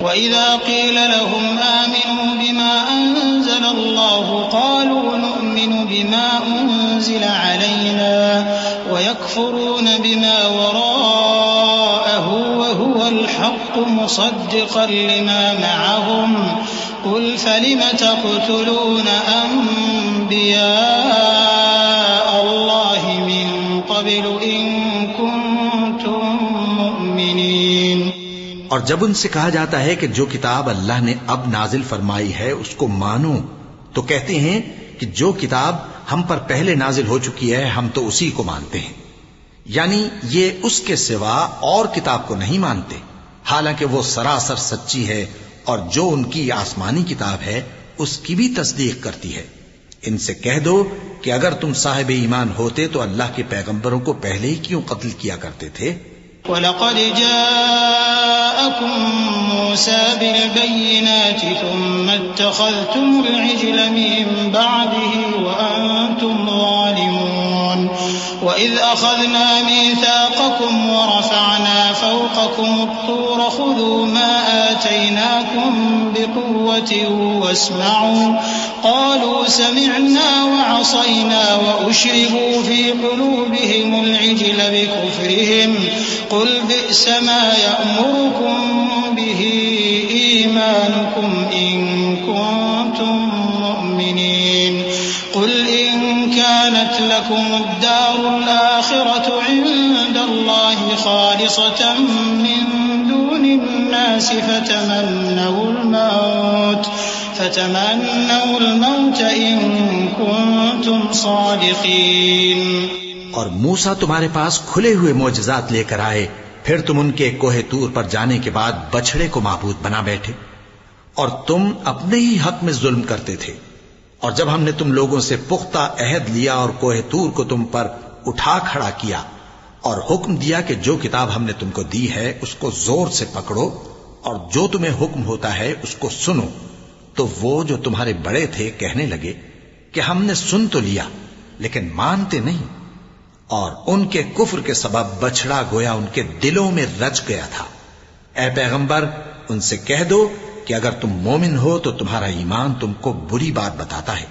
وَإِذَا قِيلَ لَهُمْ آمِنُوا بِمَا أَنزَلَ اللَّهُ قَالُوا نُؤْمِنُ بِمَا أُنزِلَ عَلَيْنَا وَيَكْفُرُونَ بِمَا وَرَاءَهُ وَهُوَ الْحَقُّ مُصَدِّقًا لِمَا مَعَهُمْ قُلْ فَلِمَ تَقْتُلُونَ أَنبِيَاءَ اللَّهِ مِن قَبْلُ إِن كُنتُم مُّؤْمِنِينَ۔ اور جب ان سے کہا جاتا ہے کہ جو کتاب اللہ نے اب نازل فرمائی ہے اس کو مانو، تو کہتے ہیں کہ جو کتاب ہم پر پہلے نازل ہو چکی ہے ہم تو اسی کو مانتے ہیں، یعنی یہ اس کے سوا اور کتاب کو نہیں مانتے، حالانکہ وہ سراسر سچی ہے اور جو ان کی آسمانی کتاب ہے اس کی بھی تصدیق کرتی ہے۔ ان سے کہہ دو کہ اگر تم صاحب ایمان ہوتے تو اللہ کے پیغمبروں کو پہلے ہی کیوں قتل کیا کرتے تھے؟ وَلَقَدْ جَاءَكُم مُّوسَىٰ بِالْبَيِّنَاتِ ثُمَّ اتَّخَذْتُمُ الْعِجْلَ مِن بَعْدِهِ وَأَنتُمْ ظَالِمُونَ وَإِذْ أَخَذْنَا مِيثَاقَكُمْ وَرَفَعْنَا فَوْقَكُمُ الطُّورَ خُذُوا مَا آتَيْنَاكُم بِقُوَّةٍ وَاسْمَعُوا قَالُوا سَمِعْنَا وَعَصَيْنَا وَأُشْرِبُوا فِي قُلُوبِهِمُ الْعِجْلَ بِكُفْرِهِمْ قُلْ بِئْسَ مَا يَأْمُرُكُم بِهِ إِيمَانُكُمْ إِن كُنتُم مُّؤْمِنِينَ قُلْ إِن كَانَتْ لَكُمُ الدَّارُ الْآخِرَةُ عِندَ اللَّهِ خَالِصَةً مِّن دُونِ النَّاسِ فَتَمَنَّوُا الْمَوْتَ إِن كُنتُمْ صَادِقِينَ۔ اور موسیٰ تمہارے پاس کھلے ہوئے معجزات لے کر آئے، پھر تم ان کے کوہ طور پر جانے کے بعد بچڑے کو معبود بنا بیٹھے، اور تم اپنے ہی حق میں ظلم کرتے تھے۔ اور جب ہم نے تم لوگوں سے پختہ عہد لیا اور کوہ طور کو تم پر اٹھا کھڑا کیا اور حکم دیا کہ جو کتاب ہم نے تم کو دی ہے اس کو زور سے پکڑو اور جو تمہیں حکم ہوتا ہے اس کو سنو، تو وہ جو تمہارے بڑے تھے کہنے لگے کہ ہم نے سن تو لیا لیکن مانتے نہیں، اور ان کے کفر کے سبب بچڑا گویا ان کے دلوں میں رچ گیا تھا۔ اے پیغمبر ان سے کہہ دو کہ اگر تم مومن ہو تو تمہارا ایمان تم کو بری بات بتاتا ہے۔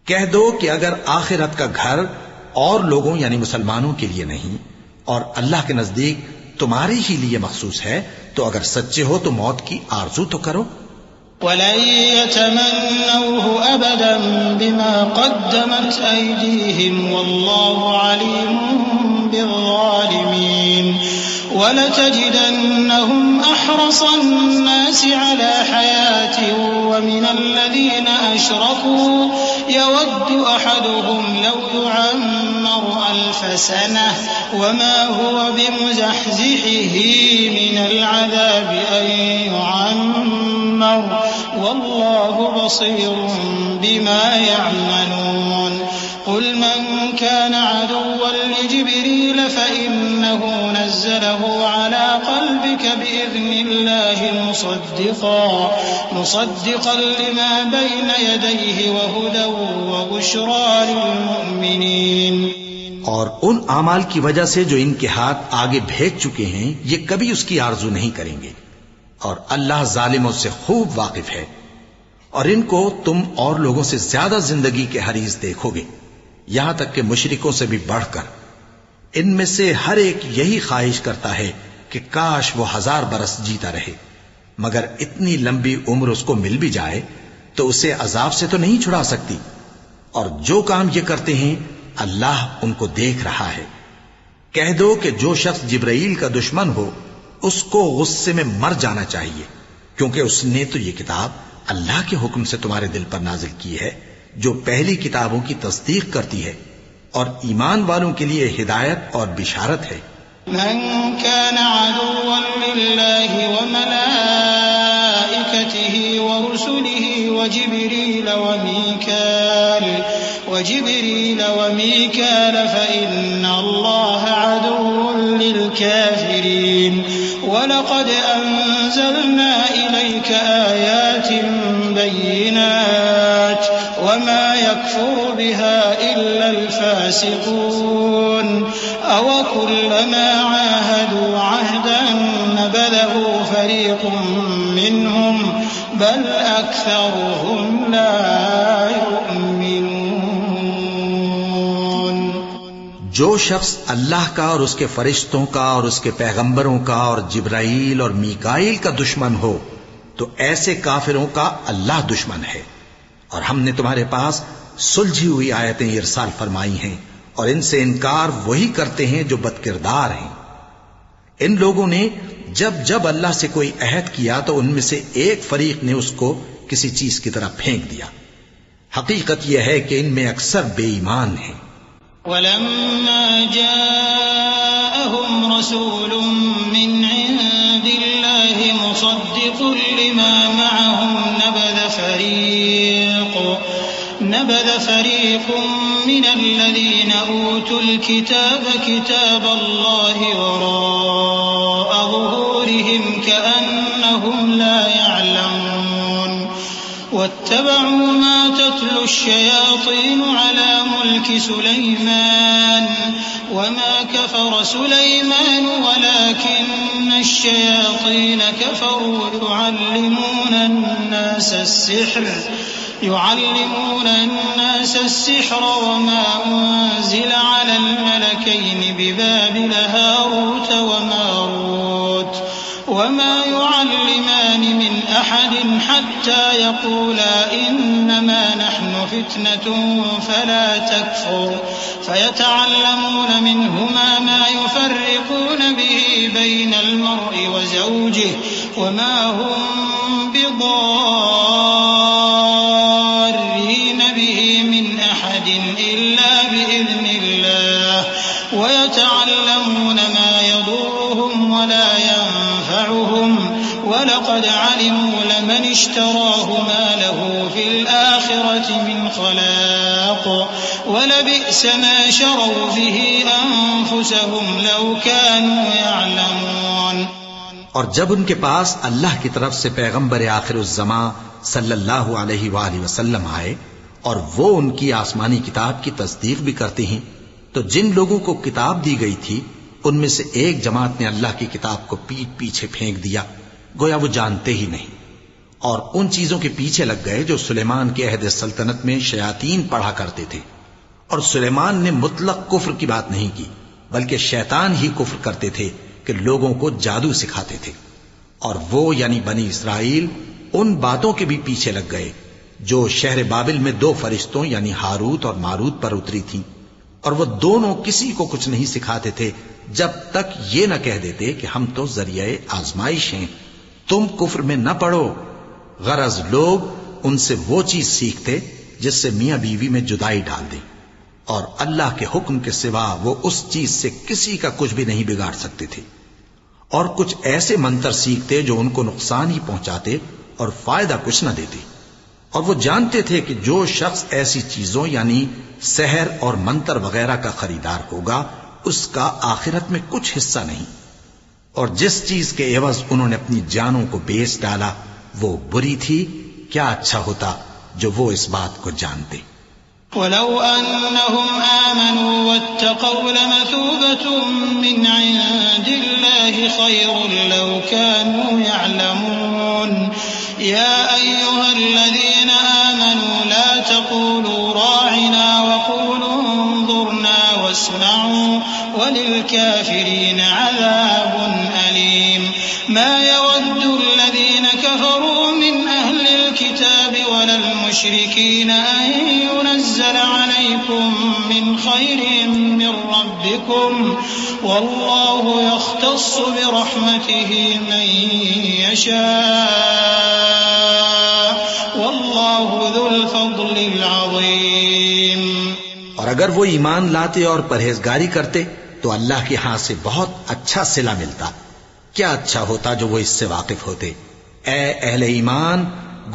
کہہ دو کہ اگر آخرت کا گھر اور لوگوں یعنی مسلمانوں کے لیے نہیں اور اللہ کے نزدیک تمہارے ہی لیے مخصوص ہے تو اگر سچے ہو تو موت کی آرزو تو کرو۔ وَلَن يَتَمَنَّوْهُ أَبَدًا بِمَا قَدَّمَتْ أَيْدِيهِمْ وَاللَّهُ عَلِيمٌ بِالظَّالِمِينَ وَلَتَجِدَنَّهُمْ أَحْرَصَ النَّاسِ عَلَى حَيَاةٍ وَمِنَ الَّذِينَ أَشْرَكُوا يَوَدُّ أَحَدُهُمْ لَوْ يُعَمَّرُ أَلْفَ سَنَةٍ وَمَا هُوَ بِمُزَحْزِحِهِ مِنَ الْعَذَابِ أَن يُعَمَّرَ وَاللَّهُ بَصِيرٌ بِمَا يَعْمَلُونَ قُلْ مَنْ كَانَ عَدُوًّا لِجِبْرِيلَ فَإِنَّهُ نَزَّلَهُ عَلَى قَلْبِكَ بِإِذْنِ اللَّهِ مُصَدِّقًا لِمَا بَيْنَ يَدَيْهِ وَهُدًى وَبُشْرَى لِلْمُؤْمِنِينَ۔ اور ان اعمال کی وجہ سے جو ان کے ہاتھ آگے بھیج چکے ہیں یہ کبھی اس کی آرزو نہیں کریں گے، اور اللہ ظالموں سے خوب واقف ہے۔ اور ان کو تم اور لوگوں سے زیادہ زندگی کے حریص دیکھو گے، یہاں تک کہ مشرکوں سے بھی بڑھ کر۔ ان میں سے ہر ایک یہی خواہش کرتا ہے کہ کاش وہ 1000 برس جیتا رہے، مگر اتنی لمبی عمر اس کو مل بھی جائے تو اسے عذاب سے تو نہیں چھڑا سکتی، اور جو کام یہ کرتے ہیں اللہ ان کو دیکھ رہا ہے۔ کہہ دو کہ جو شخص جبرائیل کا دشمن ہو اس کو غصے میں مر جانا چاہیے، کیونکہ اس نے تو یہ کتاب اللہ کے حکم سے تمہارے دل پر نازل کی ہے جو پہلی کتابوں کی تصدیق کرتی ہے اور ایمان والوں کے لیے ہدایت اور بشارت ہے۔ من كان عدوا لله وملائكته ورسله وجبريل وميكال فإن الله عدو للكافرين ولقد أنزلنا إليك آيات بينات وما يكفر بها إلا الفاسقون أوكلما عاهدوا عهدا نبذه فريق منهم بل أكثرهم لا يؤمنون. جو شخص اللہ کا اور اس کے فرشتوں کا اور اس کے پیغمبروں کا اور جبرائیل اور میکائیل کا دشمن ہو تو ایسے کافروں کا اللہ دشمن ہے. اور ہم نے تمہارے پاس سلجھی ہوئی آیتیں ارسال فرمائی ہیں اور ان سے انکار وہی کرتے ہیں جو بد کردار ہیں. ان لوگوں نے جب جب اللہ سے کوئی عہد کیا تو ان میں سے ایک فریق نے اس کو کسی چیز کی طرح پھینک دیا. حقیقت یہ ہے کہ ان میں اکثر بے ایمان ہیں. وَلَمَّا جَاءَهُمْ رَسُولٌ مِّنْ عِندِ اللَّهِ مُصَدِّقٌ لِّمَا مَعَهُمْ نَبَذَ فَرِيقٌ مِّنَ الَّذِينَ أُوتُوا الْكِتَابَ كِتَابَ اللَّهِ وَرَاءَ ظُهُورِهِمْ كَأَنَّهُمْ لَا يَعْلَمُونَ. وَاتَّبَعُوا مَا تَتْلُو الشَّيَاطِينُ عَلَى مُلْكِ سُلَيْمَانَ وَمَا كَفَرَ سُلَيْمَانُ وَلَكِنَّ الشَّيَاطِينَ كَفَرُوا يعلمون الناس السحر وما أنزل على الملكين ببابل هاروت وماروت وما يعلمان من أحد حتى يقولا إنما نحن فتنة فلا تكفر فيتعلمون منهما ما يفرقون به بين المرء وزوجه وما هم بضارين به من أحد إلا بإذن الله ويتعلمون ما يضرهم ولا ينفعهم ولقد علموا لمن اشتراه ما له في الآخرة من خلاق ولبئس ما شروا به أنفسهم لو كانوا يعلمون. اور جب ان کے پاس اللہ کی طرف سے پیغمبر آخر الزمان صلی اللہ علیہ وآلہ وسلم آئے اور وہ ان کی آسمانی کتاب کی تصدیق بھی کرتے ہیں تو جن لوگوں کو کتاب دی گئی تھی ان میں سے ایک جماعت نے اللہ کی کتاب کو پیٹ پیچھے پھینک دیا گویا وہ جانتے ہی نہیں اور ان چیزوں کے پیچھے لگ گئے جو سلیمان کے عہد سلطنت میں شیاطین پڑھا کرتے تھے. اور سلیمان نے مطلق کفر کی بات نہیں کی بلکہ شیطان ہی کفر کرتے تھے کہ لوگوں کو جادو سکھاتے تھے. اور وہ یعنی بنی اسرائیل ان باتوں کے بھی پیچھے لگ گئے جو شہر بابل میں 2 فرشتوں یعنی ہاروت اور ماروت پر اتری تھیں اور وہ دونوں کسی کو کچھ نہیں سکھاتے تھے جب تک یہ نہ کہہ دیتے کہ ہم تو ذریعہ آزمائش ہیں تم کفر میں نہ پڑو. غرض لوگ ان سے وہ چیز سیکھتے جس سے میاں بیوی میں جدائی ڈال دیں اور اللہ کے حکم کے سوا وہ اس چیز سے کسی کا کچھ بھی نہیں بگاڑ سکتے تھے. اور کچھ ایسے منتر سیکھتے جو ان کو نقصان ہی پہنچاتے اور فائدہ کچھ نہ دیتے. اور وہ جانتے تھے کہ جو شخص ایسی چیزوں یعنی سحر اور منتر وغیرہ کا خریدار ہوگا اس کا آخرت میں کچھ حصہ نہیں. اور جس چیز کے عوض انہوں نے اپنی جانوں کو بیچ ڈالا وہ بری تھی. کیا اچھا ہوتا جو وہ اس بات کو جانتے. وَلَوْ أَنَّهُمْ آمَنُوا وَاتَّقَوْا لَمَثُوبَةٌ مِّنْ عِندِ اللَّهِ خَيْرٌ لَوْ كَانُوا يَعْلَمُونَ. يَا أَيُّهَا الَّذِينَ آمَنُوا لَا تَقُولُوا رَاعِنَا وَقُولُوا انظُرْنَا وَاسْمَعُوا وَلِلْكَافِرِينَ عَذَابٌ أَلِيمٌ. مَا يَوَدُّ الَّذِينَ كَفَرُوا مِنْ أَهْلِ الْكِتَابِ وَلَا الْمُشْرِكِينَ أَن يُنَزَّلَ عَلَيْكُم مِّنْ خَيْرٍ مِّن رَّبِّكُمْ وَاللَّهُ يَخْتَصُّ بِرَحْمَتِهِ مَن يَشَاءُ وَاللَّهُ ذُو الْفَضْلِ الْعَظِيمِ. اور اگر وہ ایمان لاتے اور پرہیزگاری کرتے تو اللہ کے ہاں سے بہت اچھا صلہ ملتا. کیا اچھا ہوتا جو وہ اس سے واقف ہوتے. اے اہل ایمان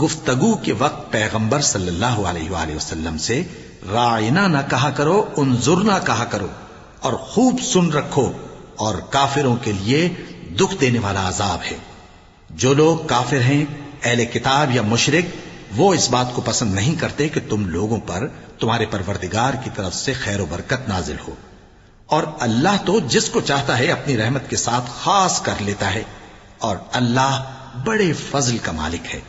گفتگو کے وقت پیغمبر صلی اللہ علیہ وآلہ وسلم سے راعنا نہ کہا کرو انظرنا کہا کرو اور خوب سن رکھو. اور کافروں کے لیے دکھ دینے والا عذاب ہے. جو لوگ کافر ہیں اہل کتاب یا مشرک وہ اس بات کو پسند نہیں کرتے کہ تم لوگوں پر تمہارے پروردگار کی طرف سے خیر و برکت نازل ہو. اور اللہ تو جس کو چاہتا ہے اپنی رحمت کے ساتھ خاص کر لیتا ہے اور اللہ بڑے فضل کا مالک ہے۔